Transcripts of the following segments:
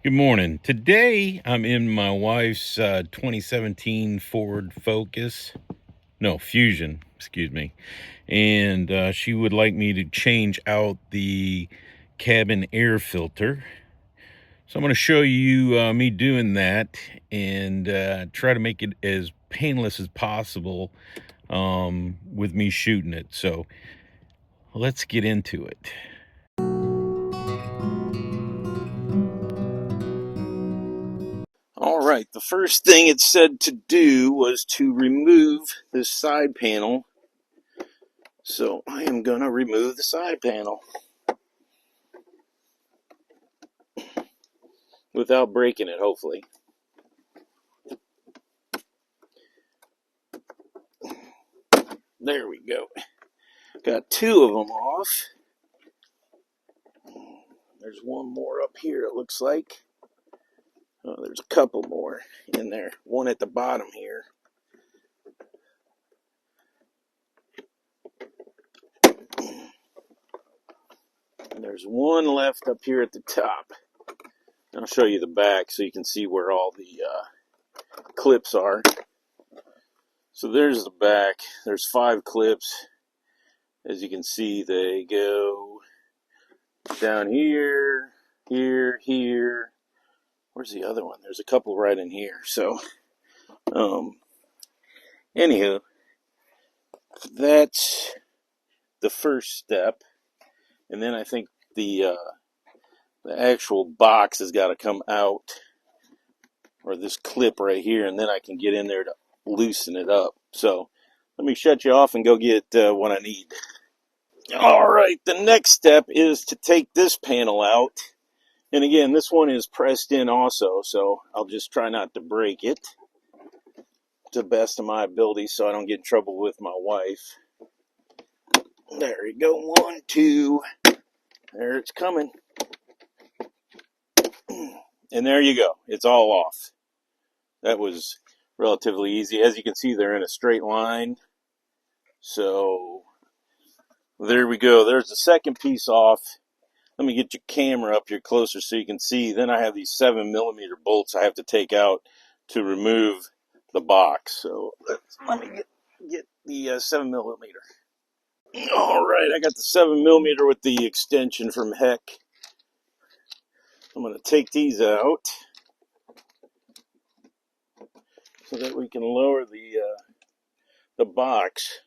Good morning. Today I'm in my wife's 2017 Ford Focus. No, Fusion, excuse me. And she would like me to change out the cabin air filter. So I'm going to show you me doing that and try to make it as painless as possible with me shooting it. So let's get into it. All right, the first thing it said to do was to remove this side panel. So I am going to remove the side panel without breaking it, hopefully. There we go. Got two of them off. There's one more up here, it looks like. Oh, there's a couple more in there. One at the bottom here. And there's one left up here at the top. I'll show you the back so you can see where all the clips are. So there's the back. There's 5 clips. As you can see, they go down here, here. Where's the other one? There's a couple right in here. So, anywho, that's the first step. And then I think the actual box has got to come out, or this clip right here, and then I can get in there to loosen it up. So let me shut you off and go get what I need. All right, the next step is to take this panel out. And again, this one is pressed in also, so I'll just try not to break it to the best of my ability so I don't get in trouble with my wife. There you go, 1, 2. There it's coming. And there you go. It's all off. That was relatively easy. As you can see, they're in a straight line. So there we go. There's the second piece off. Let me get your camera up here closer so you can see. Then I have these 7mm bolts I have to take out to remove the box. So let me get the 7mm. All right, I got the 7mm with the extension from Heck. I'm going to take these out so that we can lower the box.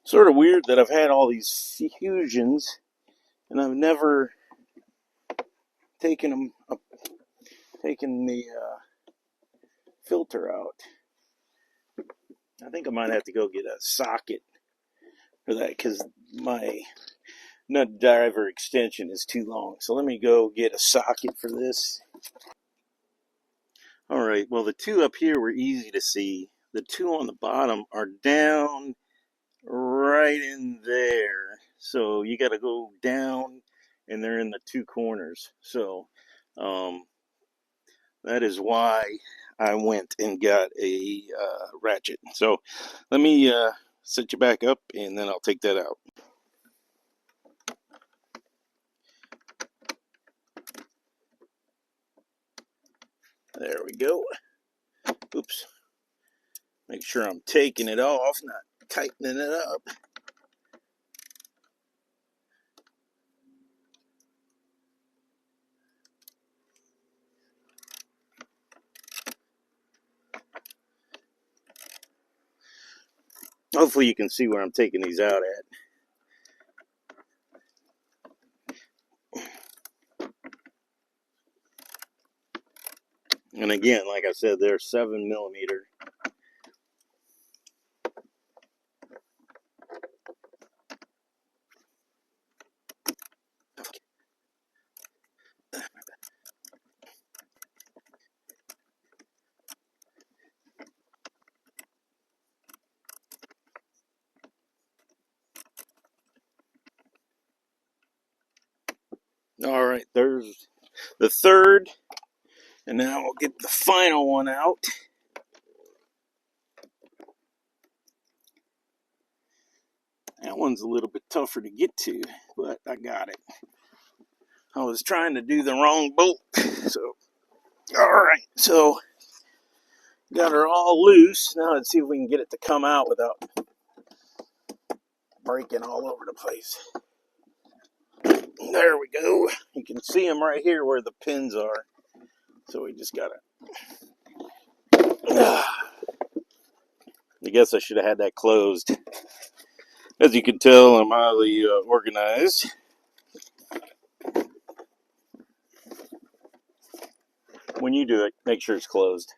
Sort of weird that I've had all these Fusions and I've never taken the filter out. I think I might have to go get a socket for that because my nut driver extension is too long. So let me go get a socket for this. All right, well, the two up here were easy to see. The two on the bottom are down right in there. So you got to go down, and they're in the two corners. So that is why I went and got a ratchet. So let me set you back up, and then I'll take that out. There we go. Oops. Make sure I'm taking it off, not tightening it up. Hopefully you can see where I'm taking these out at. And again, like I said, they're 7mm. All right, there's the third And now we'll get the final one out. That one's a little bit tougher to get to, but I got it. I was trying to do the wrong bolt. So, alright, so got her all loose. Now let's see if we can get it to come out without breaking all over the place. There we go. You can see them right here where the pins are. So we just gotta... I guess I should have had that closed. As you can tell, I'm highly organized. When you do it, make sure it's closed.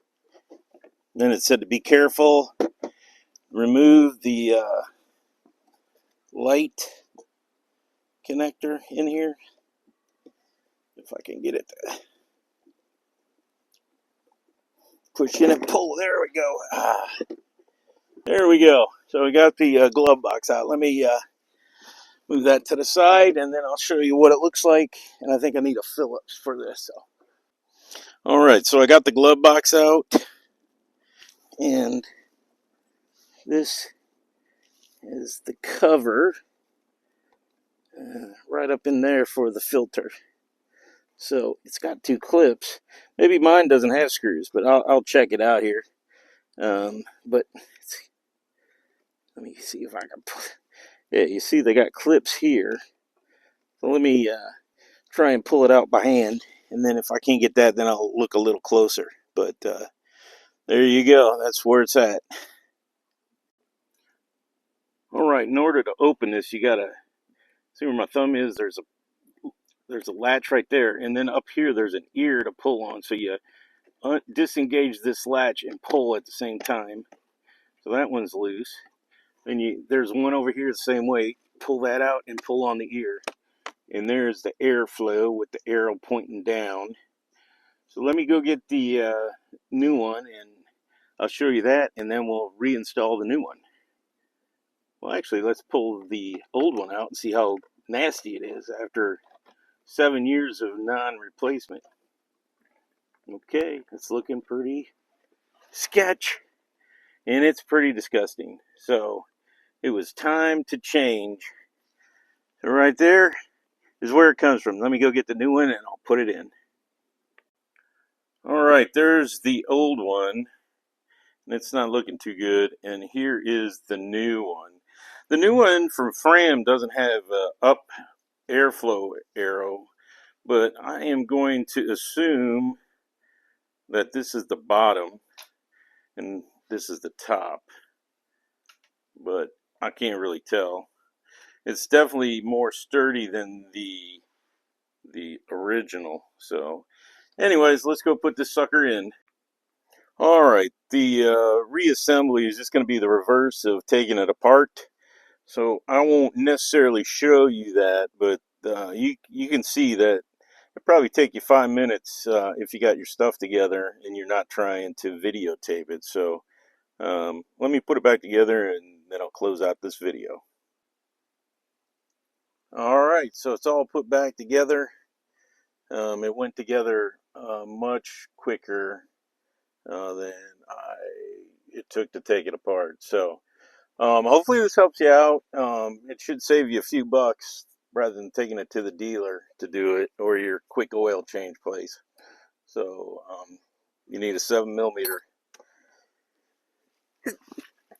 Then it said to be careful. Remove the light connector in here. If I can get it to push in and pull. There we go. There we go. So we got the glove box out. Let me move that to the side, and then I'll show you what it looks like. And I think I need a Phillips for this. So. All right, so I got the glove box out, and this is the cover right up in there for the filter. So it's got two clips. Maybe mine doesn't have screws, but I'll check it out here. But let me see if I can pull. Yeah, you see they got clips here. So let me try and pull it out by hand, and then if I can't get that, then I'll look a little closer. But there you go. That's where it's at. All right, in order to open this, you gotta see where my thumb is. There's a latch right there, and then up here there's an ear to pull on. So you disengage this latch and pull at the same time. So that one's loose. Then there's one over here the same way. Pull that out and pull on the ear. And there's the airflow with the arrow pointing down. So let me go get the new one, and I'll show you that, and then we'll reinstall the new one. Well, actually, let's pull the old one out and see how nasty it is after 7 years of non-replacement. Okay, it's looking pretty sketch, and it's pretty disgusting. So it was time to change. So right there is where it comes from. Let me go get the new one, and I'll put it in. All right, there's the old one. It's not looking too good, and here is the new one. The new one from Fram doesn't have an up airflow arrow, but I am going to assume that this is the bottom and this is the top, but I can't really tell. It's definitely more sturdy than the original. So anyways, let's go put this sucker in. All right, the reassembly is just going to be the reverse of taking it apart. So I won't necessarily show you that, but you can see that it'll probably take you 5 minutes if you got your stuff together and you're not trying to videotape it. So let me put it back together, and then I'll close out this video. All right, so it's all put back together. It went together much quicker than it took to take it apart. So hopefully this helps you out. It should save you a few bucks rather than taking it to the dealer to do it, or your quick oil change place. So you need a 7mm,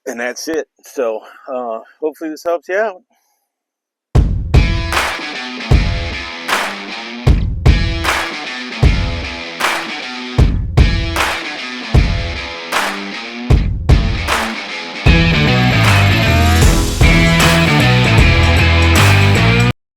and that's it. So hopefully this helps you out.